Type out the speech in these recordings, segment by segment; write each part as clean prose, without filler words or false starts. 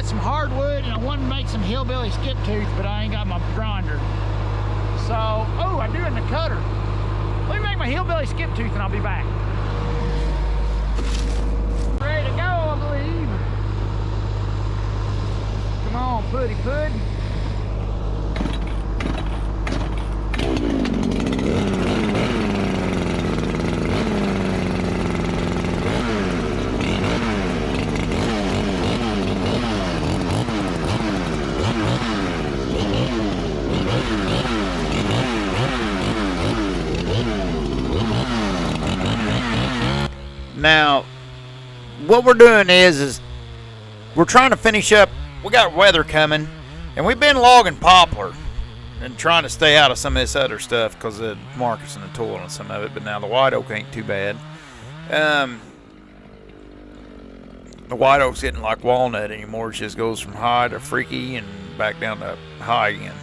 cut some hardwood and I wanted to make some hillbilly skip tooth, but I ain't got my grinder. So, oh, I do in the cutter. Let me make my hillbilly skip tooth and I'll be back. Ready to go, I believe. Come on, Puddy Pud. Now, what we're doing is we're trying to finish up. We got weather coming, and we've been logging poplar and trying to stay out of some of this other stuff because of the markers and the tool and some of it. But now the white oak ain't too bad. The white oak's getting like walnut anymore. It just goes from high to freaky and back down to high again.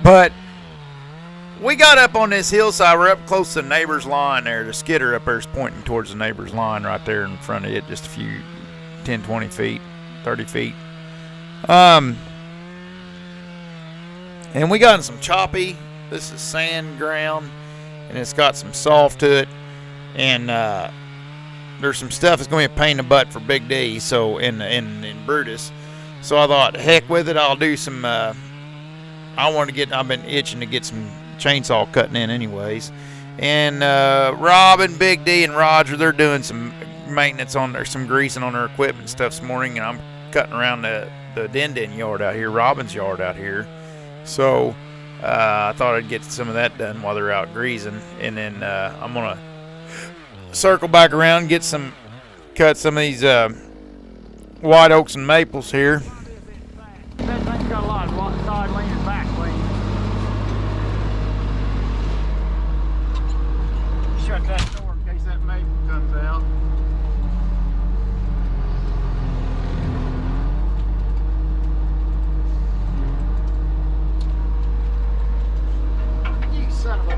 But we got up on this hillside. We're up close to the neighbor's line there. The skidder up there is pointing towards the neighbor's line right there in front of it, just a few 10, 20 feet, 30 feet. And we got some choppy. This is sand ground, and it's got some soft to it. And there's some stuff that's going to be a pain in the butt for Big D, so in Brutus. So I thought, heck with it, I'll do some. I've been itching to get some chainsaw cutting in anyways. And Rob and Big D and Roger, they're doing some maintenance on their, some greasing on their equipment and stuff this morning, and I'm cutting around the din yard out here, Robin's yard out here. So I thought I'd get some of that done while they're out greasing, and then I'm gonna circle back around and get cut some of these white oaks and maples here. That thing's got a lot of side leaning back lean. Shut that door in case that maple comes out. You son of a...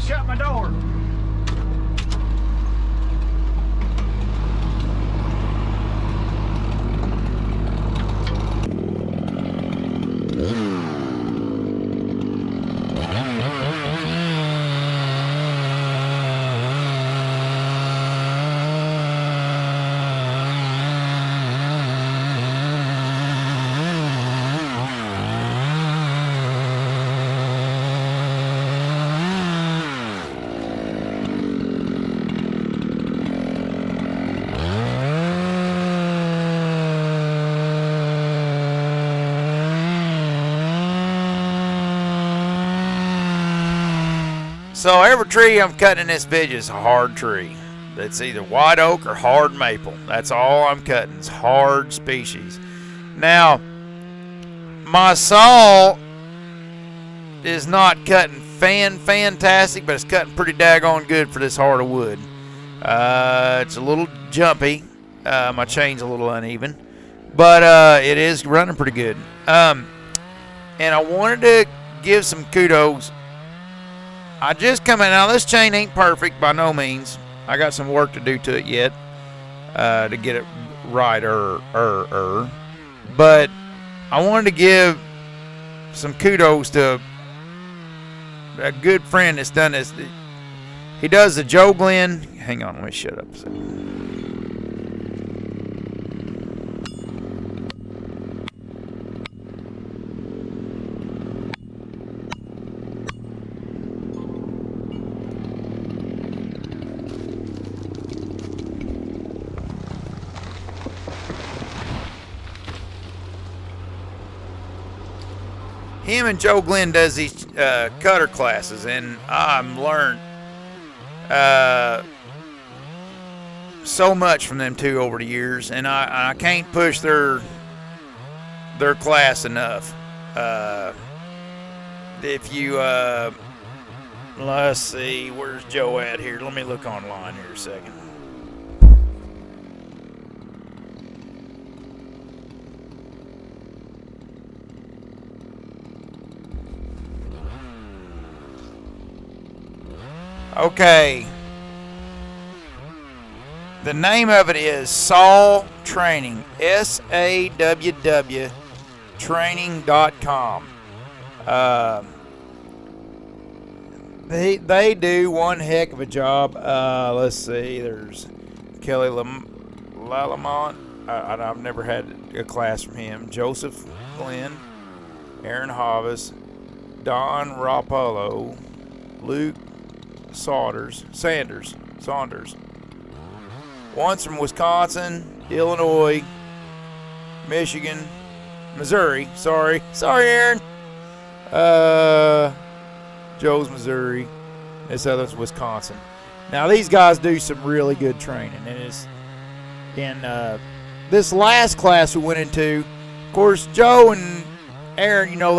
Shut my door. So every tree I'm cutting in this video is a hard tree. It's either white oak or hard maple. That's all I'm cutting. It's hard species. Now, my saw is not cutting fantastic, but it's cutting pretty daggone good for this hard of wood. It's a little jumpy. My chain's a little uneven, but it is running pretty good. And I wanted to give some kudos. I just come in. Now this chain ain't perfect by no means. I got some work to do to it yet to get it right. But I wanted to give some kudos to a good friend that's done this. He does the Joe Glenn. Hang on, let me shut up a second. him and Joe Glenn does these cutter classes, and I've learned so much from them two over the years, and I can't push their class enough. If you let's see, where's Joe at here? Let me look online here a second. Okay. The name of it is SAWW Training. SAWW Training.com. They do one heck of a job. Let's see. There's Kelly Lalamont. I've never had a class from him. Joseph Glenn, Aaron Havis, Don Rapolo, Luke Sanders. One's from Wisconsin, Illinois, Michigan, Missouri. Sorry, Aaron. Joe's Missouri. This other's Wisconsin. Now these guys do some really good training, and it's in this last class we went into. Of course, Joe and Aaron, you know,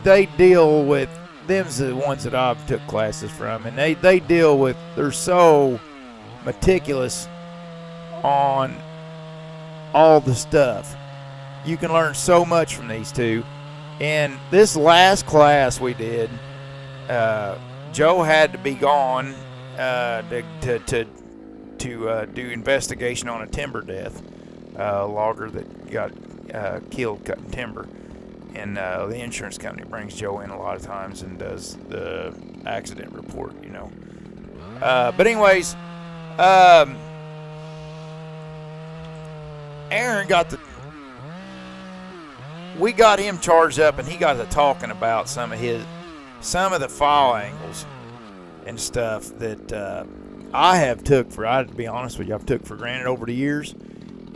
they deal with them's the ones that I've took classes from, and they deal with. They're so meticulous on all the stuff. You can learn so much from these two. And this last class we did, Joe had to be gone to do investigation on a timber death, logger that got killed cutting timber. And the insurance company brings Joe in a lot of times and does the accident report, you know. But anyways, Aaron we got him charged up, and he got to talking about some of the file angles and stuff that I have took for, to be honest with you, I've took for granted over the years.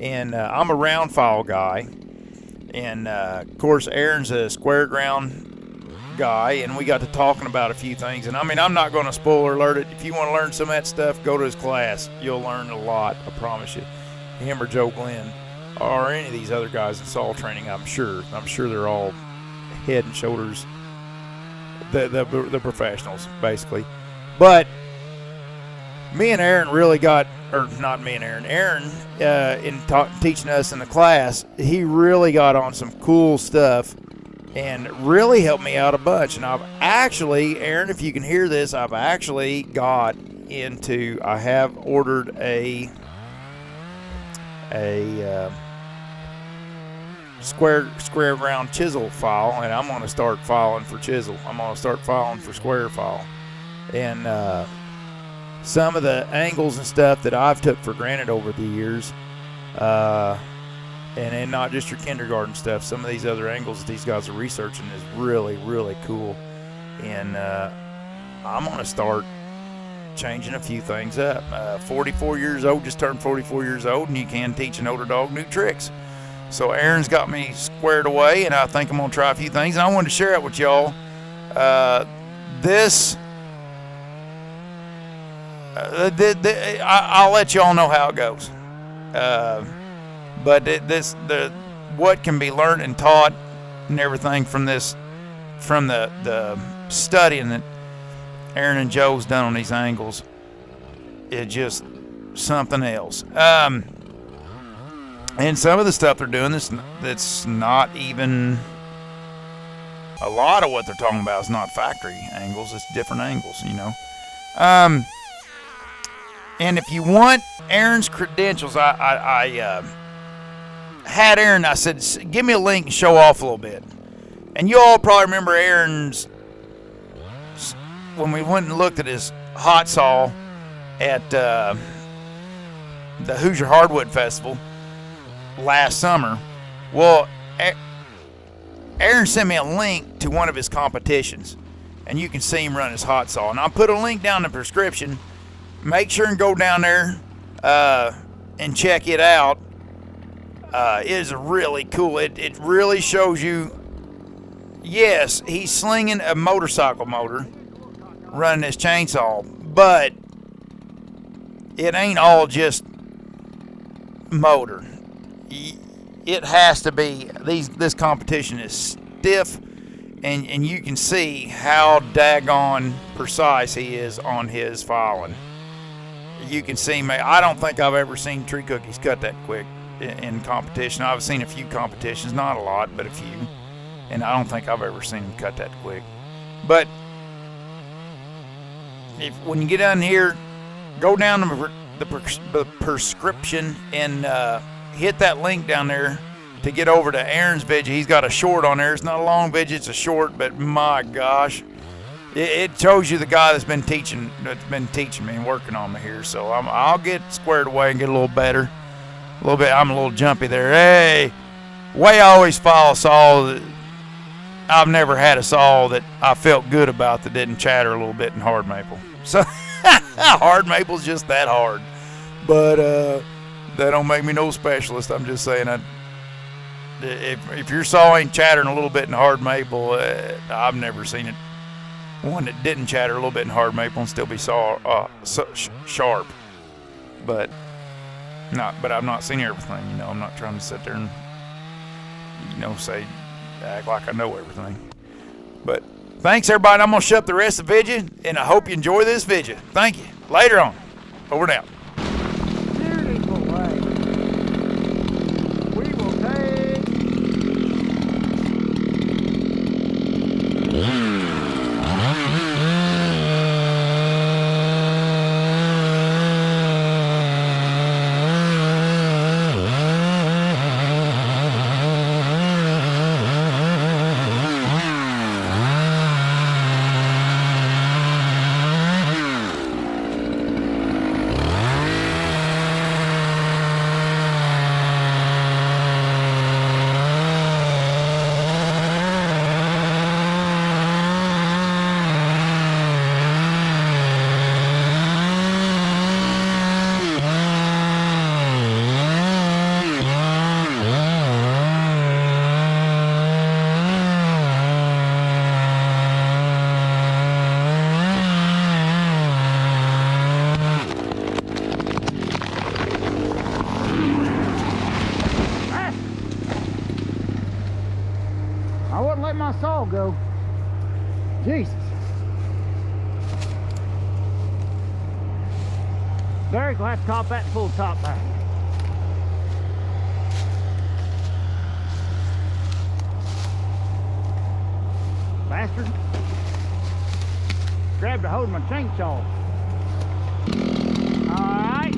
And I'm a round file guy, and of course Aaron's a square ground guy, and we got to talking about a few things. And I mean, I'm not going to spoiler alert it. If you want to learn some of that stuff, go to his class. You'll learn a lot, I promise you. Him or Joe Glenn, or any of these other guys in SAWW Training, I'm sure they're all head and shoulders the professionals, basically. But me and Aaron really got, or not me and Aaron in teaching us in the class, he really got on some cool stuff and really helped me out a bunch. And I've actually, Aaron, if you can hear this, I've actually got into, I have ordered a square round chisel file, and I'm going to start filing for chisel. I'm going to start filing for square file. And some of the angles and stuff that I've took for granted over the years, and not just your kindergarten stuff, some of these other angles that these guys are researching is really, really cool. And I'm going to start changing a few things up. 44 years old, just turned 44 years old, and you can teach an older dog new tricks. So Aaron's got me squared away, and I think I'm going to try a few things. And I wanted to share it with y'all. I'll let y'all know how it goes. But what can be learned and taught and everything from this, from the studying that Aaron and Joe's done on these angles, is just something else. And some of the stuff they're doing, that's not even, a lot of what they're talking about is not factory angles. It's different angles, you know. And if you want Aaron's credentials, I had Aaron, I said, give me a link and show off a little bit. And you all probably remember Aaron's, when we went and looked at his hot saw at the Hoosier Hardwood Festival last summer. Well, Aaron sent me a link to one of his competitions, and you can see him run his hot saw. And I'll put a link down in the description. Make sure and go down there and check it out. It is really cool. It really shows you, yes, he's slinging a motorcycle motor, running his chainsaw, but it ain't all just motor. It has to be. This competition is stiff, and you can see how daggone precise he is on his filing. You can see, I don't think I've ever seen tree cookies cut that quick in competition. I've seen a few competitions, not a lot, but a few, and I don't think I've ever seen them cut that quick. But when you get down here, go down to the prescription and hit that link down there to get over to Aaron's video. He's got a short on there. It's not a long video, it's a short, but my gosh, it shows you the guy that's been teaching me and working on me here. So I'll get squared away and get a little better. A little bit. I'm a little jumpy there. Hey, way I always file a saw. I've never had a saw that I felt good about that didn't chatter a little bit in hard maple. So hard maple's just that hard. But that don't make me no specialist. I'm just saying, if your saw ain't chattering a little bit in hard maple, I've never seen it. One that didn't chatter a little bit in hard maple and still be sharp. But I've not seen everything. I'm not trying to sit there and act like I know everything. But thanks everybody. I'm gonna shut up the rest of the video, and I hope you enjoy this video. Thank you. Later on. Over and out. We will take. I wouldn't let my saw go. Jesus. Derek will have to top that full top back. Bastard. Grabbed a hold of my chainsaw. Alright.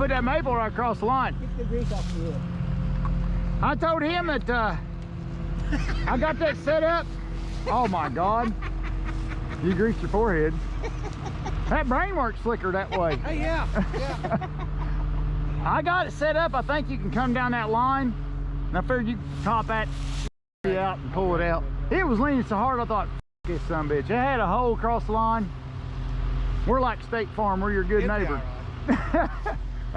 put that maple right across the line. Get the grease off the wood. I told him that I got that set up. Oh my God. You greased your forehead. That brain works slicker that way. Hey, yeah. I got it set up. I think you can come down that line. And I figured you could top that out and pull it out. It was leaning so hard I thought, this son of a bitch. It had a hole across the line. We're like State Farm. We're your good neighbor.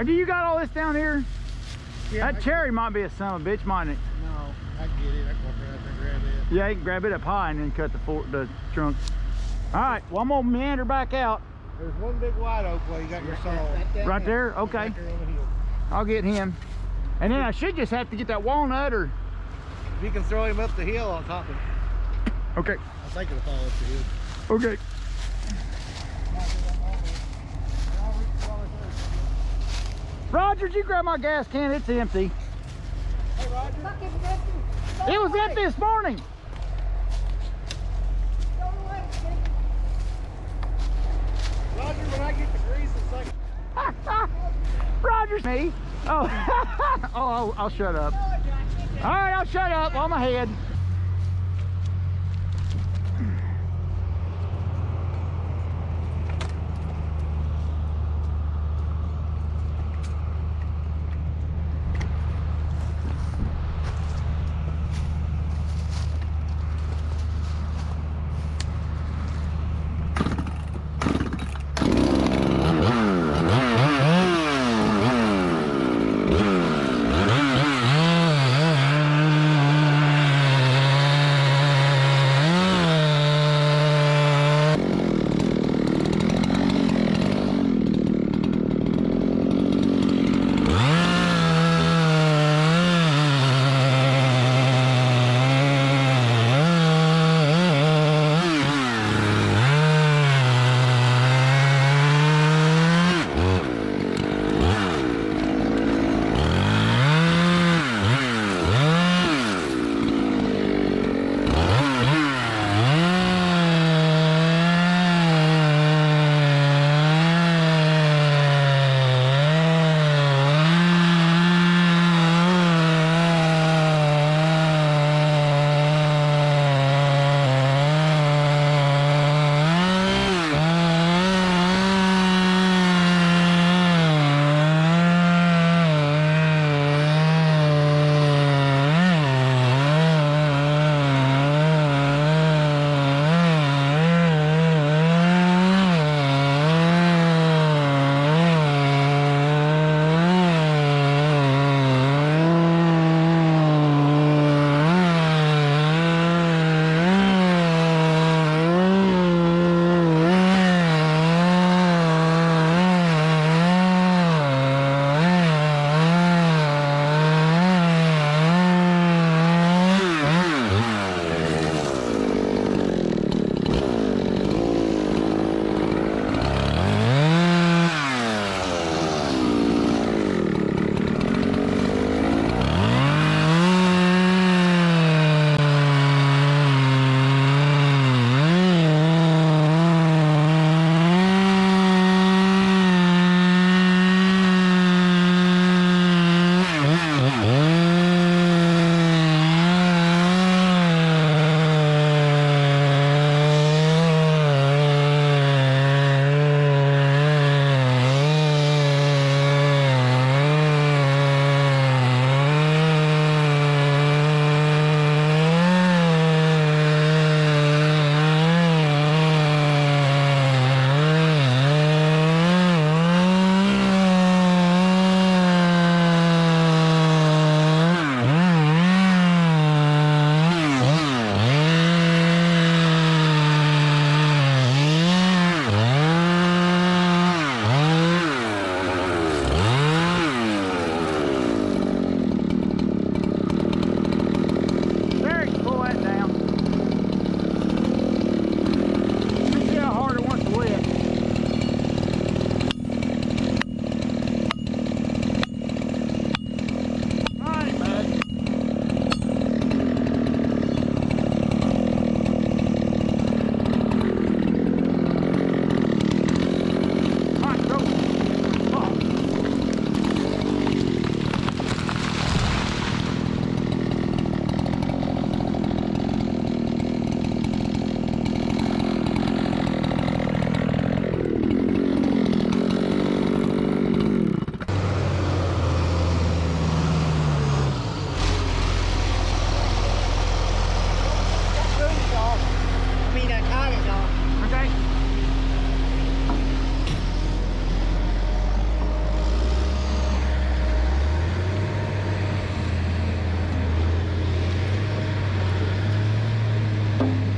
Do you got all this down here? Yeah, That cherry might be a son of a bitch, mightn't it? No, I get it. I can walk around and grab it. Yeah, you can grab it up high and then cut the trunk. All right, well, I'm gonna meander back out. There's one big white oak where you got your saw. Right there? Okay. Right there on the hill. I'll get him. And then I should just have to get that walnut or... You can throw him up the hill on top of it. Okay. I think it'll fall up the hill. Okay. Roger, did you grab my gas can? It's empty. Hey, Roger. It was empty this morning. Roger, when I get the grease, it's like... Roger's me. Oh. Oh, I'll shut up. All right, I'll shut up on my head. Bye.